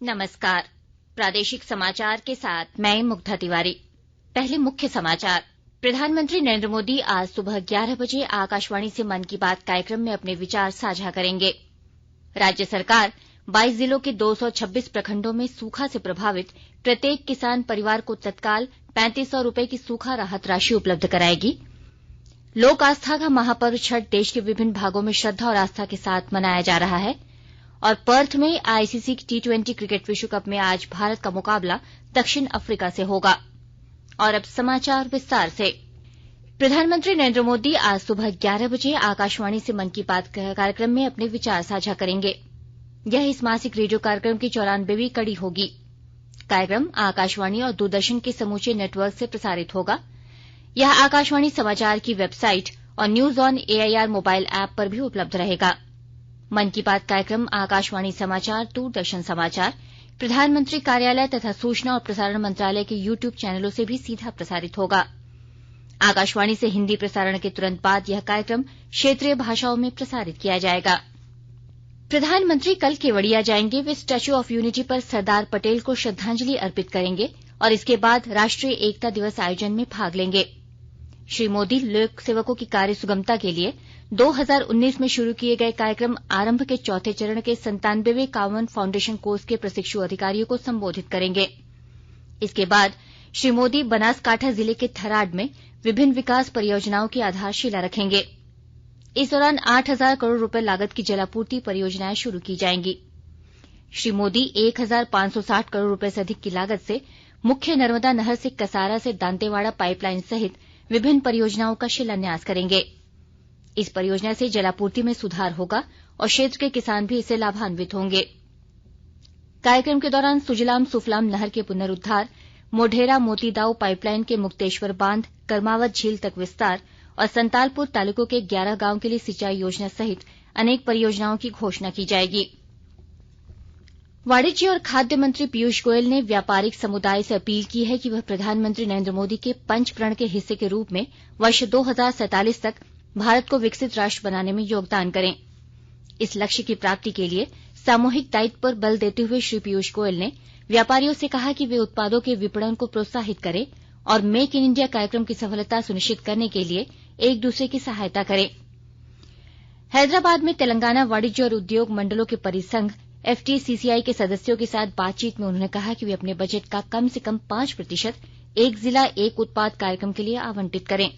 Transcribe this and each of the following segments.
नमस्कार। प्रादेशिक समाचार के साथ मैं मुग्धा तिवारी। पहले मुख्य समाचार। प्रधानमंत्री नरेंद्र मोदी आज सुबह 11 बजे आकाशवाणी से मन की बात कार्यक्रम में अपने विचार साझा करेंगे। राज्य सरकार 22 जिलों के 226 प्रखंडों में सूखा से प्रभावित प्रत्येक किसान परिवार को तत्काल 3500 रुपए की सूखा राहत राशि उपलब्ध कराएगी। लोक आस्था का महापर्व छठ देश के विभिन्न भागों में श्रद्धा और आस्था के साथ मनाया जा रहा है और पर्थ में आईसीसी T20 क्रिकेट विश्व कप में आज भारत का मुकाबला दक्षिण अफ्रीका से होगा। और अब समाचार विस्तार से। प्रधानमंत्री नरेंद्र मोदी आज सुबह 11 बजे आकाशवाणी से मन की बात कार्यक्रम में अपने विचार साझा करेंगे। यह इस मासिक रेडियो कार्यक्रम की 94वीं कड़ी होगी। कार्यक्रम आकाशवाणी और दूरदर्शन के समूचे नेटवर्क से प्रसारित होगा। यह आकाशवाणी समाचार की वेबसाइट और news on AIR mobile app पर भी उपलब्ध रहेगा। मन की बात कार्यक्रम आकाशवाणी समाचार, दूरदर्शन समाचार, प्रधानमंत्री कार्यालय तथा सूचना और प्रसारण मंत्रालय के यूट्यूब चैनलों से भी सीधा प्रसारित होगा। आकाशवाणी से हिंदी प्रसारण के तुरंत बाद यह कार्यक्रम क्षेत्रीय भाषाओं में प्रसारित किया जाएगा। प्रधानमंत्री कल केवड़िया जाएंगे। वे स्टैच्यू ऑफ यूनिटी पर सरदार पटेल को श्रद्धांजलि अर्पित करेंगे और इसके बाद राष्ट्रीय एकता दिवस आयोजन में भाग लेंगे। श्री मोदी लोक सेवकों की कार्य सुगमता के लिए 2019 में शुरू किए गए कार्यक्रम आरंभ के चौथे चरण के 97वें कॉमन फाउंडेशन कोर्स के प्रशिक्षु अधिकारियों को संबोधित करेंगे। इसके बाद श्री मोदी बनासकांठा जिले के थराद में विभिन्न विकास परियोजनाओं की आधारशिला रखेंगे। इस दौरान 8000 करोड़ रुपए लागत की जलापूर्ति परियोजनाएं शुरू की जाएंगी। श्री मोदी 1560 करोड़ रुपए से अधिक की लागत से मुख्य नर्मदा नहर से कसारा से दांतेवाड़ा पाइपलाइन सहित विभिन्न परियोजनाओं का शिलान्यास करेंगे। इस परियोजना से जलापूर्ति में सुधार होगा और क्षेत्र के किसान भी इससे लाभान्वित होंगे। कार्यक्रम के दौरान सुजलाम सुफलाम नहर के पुनरुद्वार, मोढेरा मोतीदाव पाइपलाइन के मुक्तेश्वर बांध, कर्मावत झील तक विस्तार और संतालपुर तालुकों के 11 गांव के लिए सिंचाई योजना सहित अनेक परियोजनाओं की घोषणा की जाएगी। वाणिज्य और खाद्य मंत्री पीयूष गोयल ने व्यापारिक समुदाय से अपील की है कि वह प्रधानमंत्री नरेंद्र मोदी के पंच प्रण के हिस्से के रूप में वर्ष 2047 तक भारत को विकसित राष्ट्र बनाने में योगदान करें। इस लक्ष्य की प्राप्ति के लिए सामूहिक दायित्व पर बल देते हुए श्री पीयूष गोयल ने व्यापारियों से कहा कि वे उत्पादों के विपणन को प्रोत्साहित करें और मेक इन इंडिया कार्यक्रम की सफलता सुनिश्चित करने के लिए एक दूसरे की सहायता करें। हैदराबाद में तेलंगाना वाणिज्य और उद्योग मंडलों के परिसंघ FTCCI के सदस्यों के साथ बातचीत में उन्होंने कहा कि वे अपने बजट का कम से कम 5% एक जिला एक उत्पाद कार्यक्रम के लिए आवंटित करें।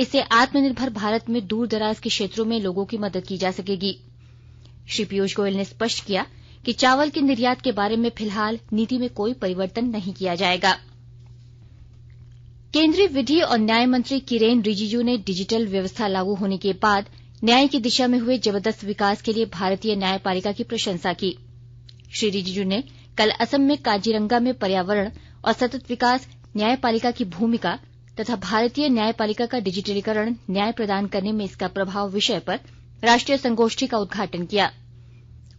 इससे आत्मनिर्भर भारत में दूर दराज के क्षेत्रों में लोगों की मदद की जा सकेगी। श्री पीयूष गोयल ने स्पष्ट किया कि चावल के निर्यात के बारे में फिलहाल नीति में कोई परिवर्तन नहीं किया जाएगा। केंद्रीय विधि और न्याय मंत्री किरेन रिजिजू ने डिजिटल व्यवस्था लागू होने के बाद न्याय की दिशा में हुए जबरदस्त विकास के लिए भारतीय न्यायपालिका की प्रशंसा की। श्री रिजिजू ने कल असम में काजीरंगा में पर्यावरण और सतत विकास, न्यायपालिका की भूमिका तथा भारतीय न्यायपालिका का डिजिटलीकरण न्याय प्रदान करने में इसका प्रभाव विषय पर राष्ट्रीय संगोष्ठी का उद्घाटन किया।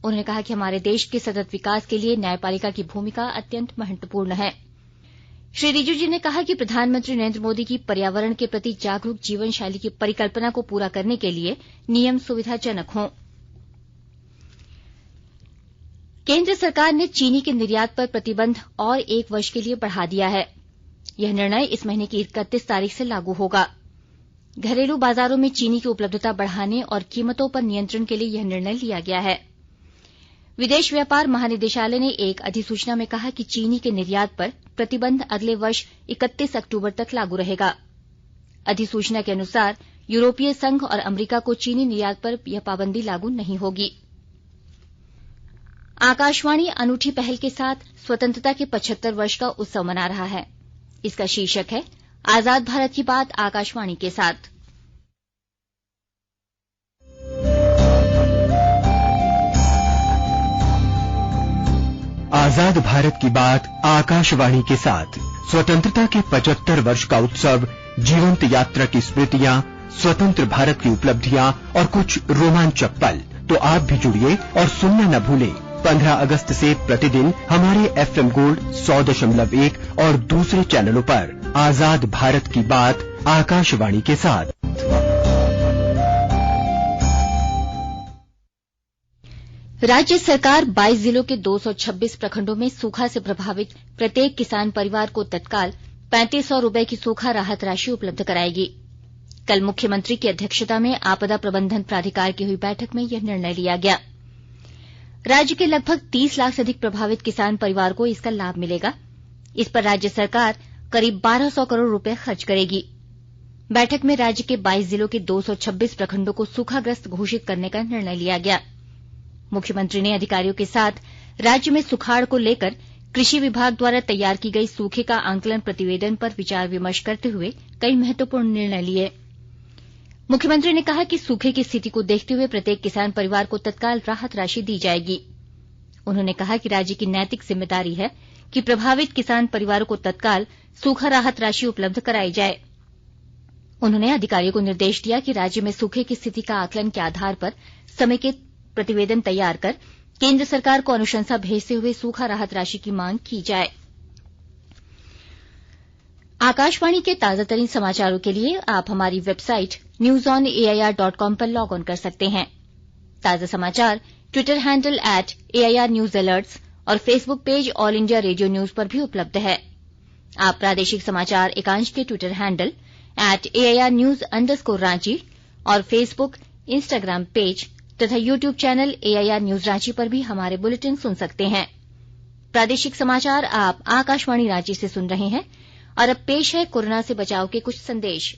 उन्होंने कहा कि हमारे देश के सतत विकास के लिए न्यायपालिका की भूमिका अत्यंत महत्वपूर्ण है। श्री रिजिजू ने कहा कि प्रधानमंत्री नरेंद्र मोदी की पर्यावरण के प्रति जागरूक जीवन शैली की परिकल्पना को पूरा करने के लिए नियम सुविधाजनक हों। केंद्र सरकार ने चीनी के निर्यात पर प्रतिबंध और 1 वर्ष के लिए बढ़ा दिया है। यह निर्णय इस महीने की 31 तारीख से लागू होगा। घरेलू बाजारों में चीनी की उपलब्धता बढ़ाने और कीमतों पर नियंत्रण के लिए यह निर्णय लिया गया है। विदेश व्यापार महानिदेशालय ने एक अधिसूचना में कहा कि चीनी के निर्यात पर प्रतिबंध अगले वर्ष 31 अक्टूबर तक लागू रहेगा। अधिसूचना के अनुसार यूरोपीय संघ और अमेरिका को चीनी निर्यात पर यह पाबंदी लागू नहीं होगी। आकाशवाणी अनूठी पहल के साथ स्वतंत्रता के 75 वर्ष का उत्सव मना रहा है। इसका शीर्षक है आजाद भारत की बात आकाशवाणी के साथ। आजाद भारत की बात आकाशवाणी के साथ स्वतंत्रता के 75 वर्ष का उत्सव, जीवंत यात्रा की स्मृतियां, स्वतंत्र भारत की उपलब्धियां और कुछ रोमांचक पल। तो आप भी जुड़िए और सुनना न भूलें 15 अगस्त से प्रतिदिन हमारे FM गोल्ड 100.1 और दूसरे चैनलों पर आजाद भारत की बात आकाशवाणी के साथ। राज्य सरकार 22 जिलों के 226 प्रखंडों में सूखा से प्रभावित प्रत्येक किसान परिवार को तत्काल 3500 रुपए की सूखा राहत राशि उपलब्ध कराएगी। कल मुख्यमंत्री की अध्यक्षता में आपदा प्रबंधन प्राधिकार की हुई बैठक में यह निर्णय लिया गया। राज्य के लगभग 30 लाख से अधिक प्रभावित किसान परिवार को इसका लाभ मिलेगा। इस पर राज्य सरकार करीब 1200 करोड़ रुपए खर्च करेगी। बैठक में राज्य के 22 जिलों के 226 प्रखंडों को सूखाग्रस्त घोषित करने का निर्णय लिया गया। मुख्यमंत्री ने अधिकारियों के साथ राज्य में सुखाड़ को लेकर कृषि विभाग द्वारा तैयार की गई सूखे का आंकलन प्रतिवेदन पर विचार विमर्श करते हुए कई महत्वपूर्ण निर्णय लिए। मुख्यमंत्री ने कहा कि सूखे की स्थिति को देखते हुए प्रत्येक किसान परिवार को तत्काल राहत राशि दी जाएगी। उन्होंने कहा कि राज्य की नैतिक जिम्मेदारी है कि प्रभावित किसान परिवारों को तत्काल सूखा राहत राशि उपलब्ध कराई जाए। उन्होंने अधिकारियों को निर्देश दिया कि राज्य में सूखे की स्थिति का आकलन के आधार पर समेकित प्रतिवेदन तैयार कर केंद्र सरकार को अनुशंसा भेजते हुए सूखा राहत राशि की मांग की जाए। आकाशवाणी के ताजातरीन समाचारों के लिए आप हमारी वेबसाइट newsonair.com पर लॉग ऑन कर सकते हैं। ताजा समाचार Twitter handle @AIR News Alerts और Facebook page all India radio news पर भी उपलब्ध है। आप प्रादेशिक समाचार एकांश के ट्विटर हैंडल @AIR News _ और फेसबुक, इंस्टाग्राम पेज तथा YouTube channel AIR news Ranchi पर भी हमारे बुलेटिन सुन सकते हैं। प्रादेशिक समाचार आप आकाशवाणी रांची से सुन रहे हैं और अब पेश है कोरोना से बचाव के कुछ संदेश।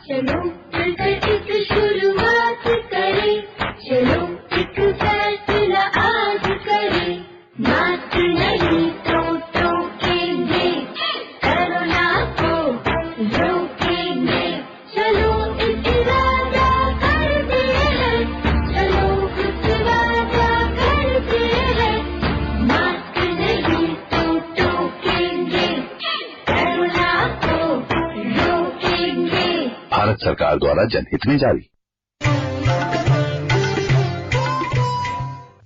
चलो मिलकर एक शुरुआत करें, चलो एक फैसला आज करें, मास्क नहीं तो टोकेंगे, कोरोना को रोकेंगे, चलो एक वादा करते हैं, चलो कुछ वादा करते हैं, मास्क नहीं तो टोकेंगे, कोरोना को रोकेंगे। भारत सरकार द्वारा जनहित में जारी।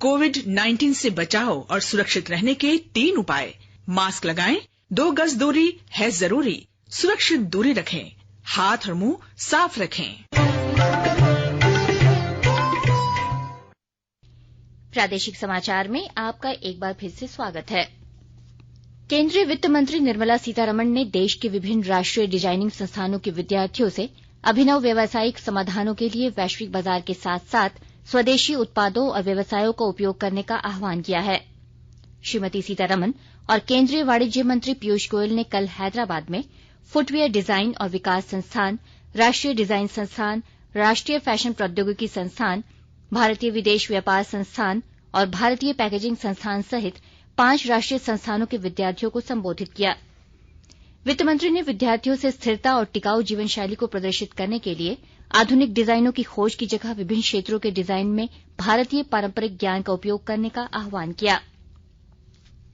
कोविड-19 से बचाव और सुरक्षित रहने के 3 उपाय। मास्क लगाएं, 2 गज दूरी है जरूरी, सुरक्षित दूरी रखें, हाथ और मुंह साफ रखें। प्रादेशिक समाचार में आपका एक बार फिर से स्वागत है। केंद्रीय वित्त मंत्री निर्मला सीतारमण ने देश के विभिन्न राष्ट्रीय डिजाइनिंग संस्थानों के विद्यार्थियों से अभिनव व्यावसायिक समाधानों के लिए वैश्विक बाजार के साथ साथ स्वदेशी उत्पादों और व्यवसायों का उपयोग करने का आह्वान किया है। श्रीमती सीतारमण और केंद्रीय वाणिज्य मंत्री पीयूष गोयल ने कल हैदराबाद में फुटवियर डिजाइन और विकास संस्थान, राष्ट्रीय डिजाइन संस्थान, राष्ट्रीय फैशन प्रौद्योगिकी संस्थान, भारतीय विदेश व्यापार संस्थान और भारतीय पैकेजिंग संस्थान सहित 5 राष्ट्रीय संस्थानों के विद्यार्थियों को संबोधित किया। वित्त मंत्री ने विद्यार्थियों से स्थिरता और टिकाऊ जीवन शैली को प्रदर्शित करने के लिए आधुनिक डिजाइनों की खोज की जगह विभिन्न क्षेत्रों के डिजाइन में भारतीय पारंपरिक ज्ञान का उपयोग करने का आह्वान किया।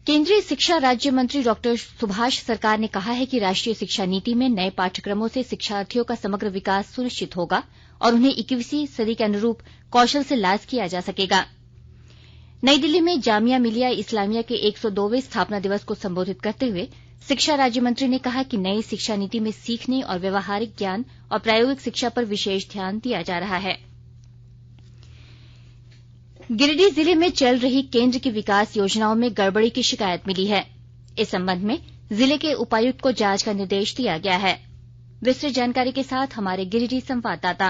केंद्रीय शिक्षा राज्य मंत्री डॉक्टर सुभाष सरकार ने कहा है कि राष्ट्रीय शिक्षा नीति में नए पाठ्यक्रमों से शिक्षार्थियों का समग्र विकास सुनिश्चित होगा और उन्हें 21वीं सदी के अनुरूप कौशल से लैस किया जा सकेगा। नई दिल्ली में जामिया मिलिया इस्लामिया के 102वें स्थापना दिवस को संबोधित करते हुए शिक्षा राज्य मंत्री ने कहा कि नई शिक्षा नीति में सीखने और व्यवहारिक ज्ञान और प्रायोगिक शिक्षा पर विशेष ध्यान दिया जा रहा है। गिरिडीह जिले में चल रही केंद्र की विकास योजनाओं में गड़बड़ी की शिकायत मिली है। इस संबंध में जिले के उपायुक्त को जांच का निर्देश दिया गया है। विस्तृत जानकारी के साथ हमारे गिरिडीह संवाददाता।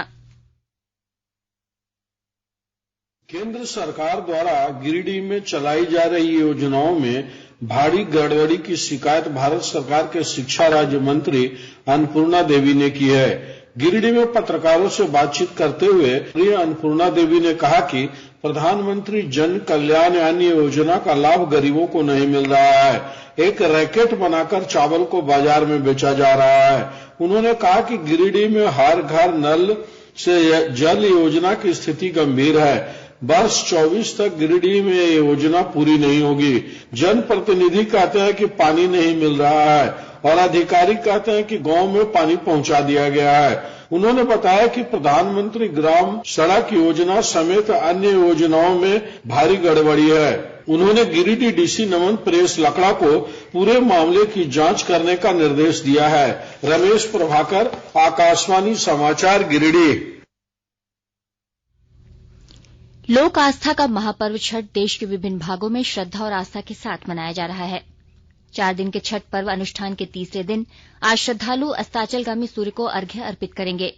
केंद्र सरकार द्वारा गिरिडीह में चलाई जा रही योजनाओं में भारी गड़बड़ी की शिकायत भारत सरकार के शिक्षा राज्य मंत्री अन्नपूर्णा देवी ने की है। गिरिडीह में पत्रकारों से बातचीत करते हुए अन्नपूर्णा देवी ने कहा कि प्रधानमंत्री जन कल्याण यानी योजना का लाभ गरीबों को नहीं मिल रहा है। एक रैकेट बनाकर चावल को बाजार में बेचा जा रहा है। उन्होंने कहा कि गिरिडीह में हर घर नल से जल योजना की स्थिति गंभीर है। वर्ष 24 तक गिरिडीह में ये योजना पूरी नहीं होगी। जनप्रतिनिधि कहते हैं कि पानी नहीं मिल रहा है और अधिकारी कहते हैं कि गांव में पानी पहुंचा दिया गया है। उन्होंने बताया कि प्रधानमंत्री ग्राम सड़क योजना समेत अन्य योजनाओं में भारी गड़बड़ी है। उन्होंने गिरिडीह डीसी नमन प्रेस लकड़ा को पूरे मामले की जांच करने का निर्देश दिया है। रमेश प्रभाकर, आकाशवाणी समाचार, गिरिडीह। लोक आस्था का महापर्व छठ देश के विभिन्न भागों में श्रद्धा और आस्था के साथ मनाया जा रहा है। 4 दिन के छठ पर्व अनुष्ठान के तीसरे दिन आज श्रद्धालु अस्ताचलगामी सूर्य को अर्घ्य अर्पित करेंगे।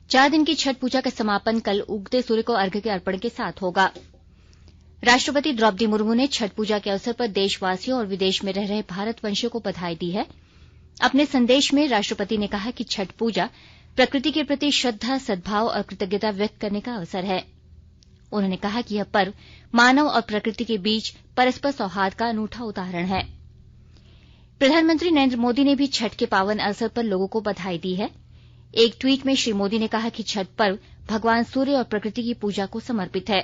4 दिन की छठ पूजा का समापन कल उगते सूर्य को अर्घ्य के अर्पण के साथ होगा। राष्ट्रपति द्रौपदी मुर्मू ने छठ पूजा के अवसर पर देशवासियों और विदेश में रह रहे भारतवंशियों को बधाई दी है। अपने संदेश में राष्ट्रपति ने कहा कि छठ पूजा प्रकृति के प्रति श्रद्धा, सद्भाव और कृतज्ञता व्यक्त करने का अवसर है। उन्होंने कहा कि यह पर्व मानव और प्रकृति के बीच परस्पर सौहार्द का अनूठा उदाहरण है। प्रधानमंत्री नरेंद्र मोदी ने भी छठ के पावन अवसर पर लोगों को बधाई दी है। एक ट्वीट में श्री मोदी ने कहा कि छठ पर्व भगवान सूर्य और प्रकृति की पूजा को समर्पित है।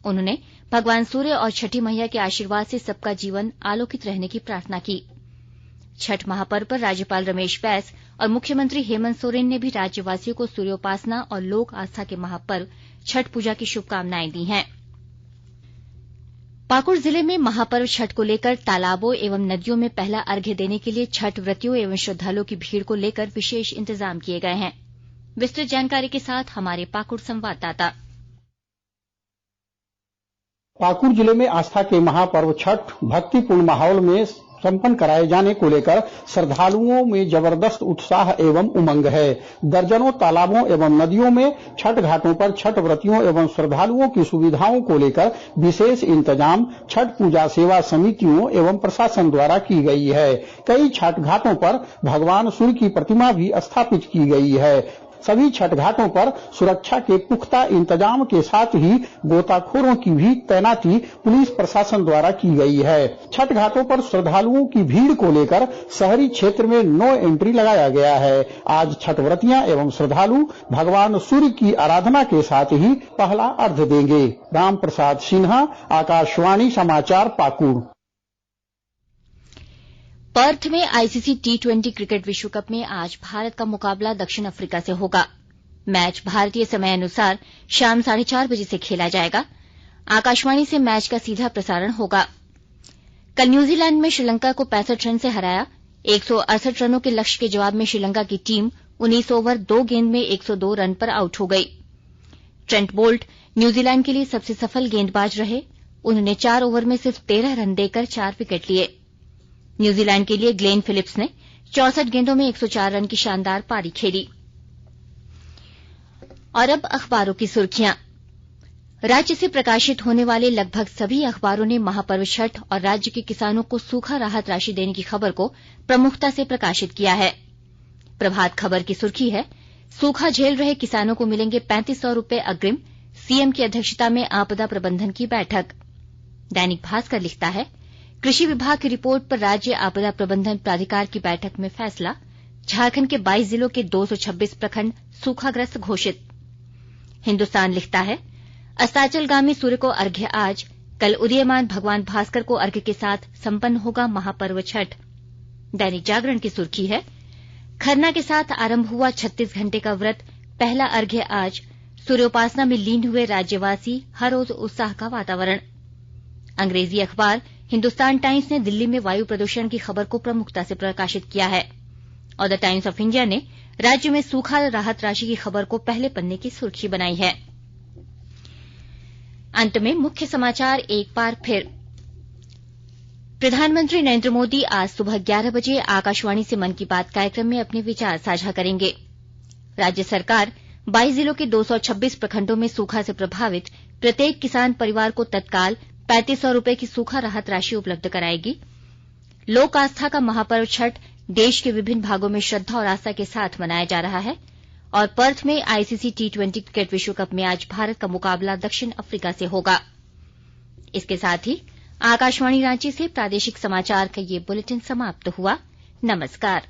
उन्होंने भगवान सूर्य और छठी मैया के आशीर्वाद से सबका जीवन आलोकित रहने की प्रार्थना की। छठ महापर्व पर राज्यपाल रमेश बैस और मुख्यमंत्री हेमंत सोरेन ने भी राज्यवासियों को सूर्योपासना और लोक आस्था के महापर्व छठ पूजा की शुभकामनाएं दी हैं। पाकुड़ जिले में महापर्व छठ को लेकर तालाबों एवं नदियों में पहला अर्घ्य देने के लिए छठ व्रतियों एवं श्रद्धालुओं की भीड़ को लेकर विशेष इंतजाम किए गए हैं। विस्तृत जानकारी के साथ हमारे पाकुड़ संवाददाता। पाकुड़ जिले में आस्था के महापर्व छठ भक्तिपूर्ण माहौल में संपन्न कराए जाने को लेकर श्रद्धालुओं में जबरदस्त उत्साह एवं उमंग है। दर्जनों तालाबों एवं नदियों में छठ घाटों पर छठ व्रतियों एवं श्रद्धालुओं की सुविधाओं को लेकर विशेष इंतजाम छठ पूजा सेवा समितियों एवं प्रशासन द्वारा की गई है। कई छठ घाटों पर भगवान सूर्य की प्रतिमा भी स्थापित की गई है। सभी छठ घाटों पर सुरक्षा के पुख्ता इंतजाम के साथ ही गोताखोरों की भी तैनाती पुलिस प्रशासन द्वारा की गई है। छठ घाटों पर श्रद्धालुओं की भीड़ को लेकर शहरी क्षेत्र में नो एंट्री लगाया गया है। आज छठ व्रतियां एवं श्रद्धालु भगवान सूर्य की आराधना के साथ ही पहला अर्घ्य देंगे। राम प्रसाद सिन्हा, आकाशवाणी समाचार, पाकुड़। पर्थ में आईसीसी T20 क्रिकेट विश्व कप में आज भारत का मुकाबला दक्षिण अफ्रीका से होगा। मैच भारतीय समय अनुसार शाम 4:30 बजे से खेला जाएगा। आकाशवाणी से मैच का सीधा प्रसारण होगा। कल न्यूजीलैंड में श्रीलंका को 65 रन से हराया। 168 रनों के लक्ष्य के जवाब में श्रीलंका की टीम 19 ओवर 2 गेंद में 102 रन पर आउट हो गई। ट्रेंट बोल्ट न्यूजीलैंड के लिए सबसे सफल गेंदबाज रहे। उन्होंने 4 ओवर में सिर्फ 13 रन देकर 4 विकेट लिए। न्यूजीलैंड के लिए ग्लेन फिलिप्स ने 64 गेंदों में 104 रन की शानदार पारी खेली। और अब अखबारों की सुर्खियां। राज्य से प्रकाशित होने वाले लगभग सभी अखबारों ने महापर्व छठ और राज्य के किसानों को सूखा राहत राशि देने की खबर को प्रमुखता से प्रकाशित किया है। प्रभात खबर की सुर्खी है, सूखा झेल रहे किसानों को मिलेंगे 3500 रुपए अग्रिम, सीएम की अध्यक्षता में आपदा प्रबंधन की बैठक। दैनिक भास्कर लिखता है, कृषि विभाग की रिपोर्ट पर राज्य आपदा प्रबंधन प्राधिकार की बैठक में फैसला। झारखंड के 22 जिलों के 226 प्रखंड सूखाग्रस्त घोषित। हिन्दुस्तान लिखता है, अस्ताचलगामी सूर्य को अर्घ्य आज, कल उदीयमान भगवान भास्कर को अर्घ्य के साथ संपन्न होगा महापर्व छठ। दैनिक जागरण की सुर्खी है, खरना के साथ आरंभ हुआ 36 घंटे का व्रत, पहला अर्घ्य आज, सूर्योपासना में लीन हुए राज्यवासी, हर रोज उत्साह का वातावरण। अंग्रेजी अखबार हिन्दुस्तान टाइम्स ने दिल्ली में वायु प्रदूषण की खबर को प्रमुखता से प्रकाशित किया है और द टाइम्स ऑफ इंडिया ने राज्य में सूखा राहत राशि की खबर को पहले पन्ने की सुर्खी बनाई है। अंत में मुख्य समाचार एक बार फिर। प्रधानमंत्री नरेंद्र मोदी आज सुबह 11 बजे आकाशवाणी से मन की बात कार्यक्रम में अपने विचार साझा करेंगे। राज्य सरकार 22 जिलों के 226 प्रखंडों में सूखा से प्रभावित प्रत्येक किसान परिवार को तत्काल 3500 रुपए की सूखा राहत राशि उपलब्ध कराएगी। लोक आस्था का महापर्व छठ देश के विभिन्न भागों में श्रद्धा और आस्था के साथ मनाया जा रहा है। और पर्थ में आईसीसी T20 क्रिकेट विश्व कप में आज भारत का मुकाबला दक्षिण अफ्रीका से होगा। इसके साथ ही आकाशवाणी रांची से प्रादेशिक समाचार का ये बुलेटिन समाप्त हुआ। नमस्कार।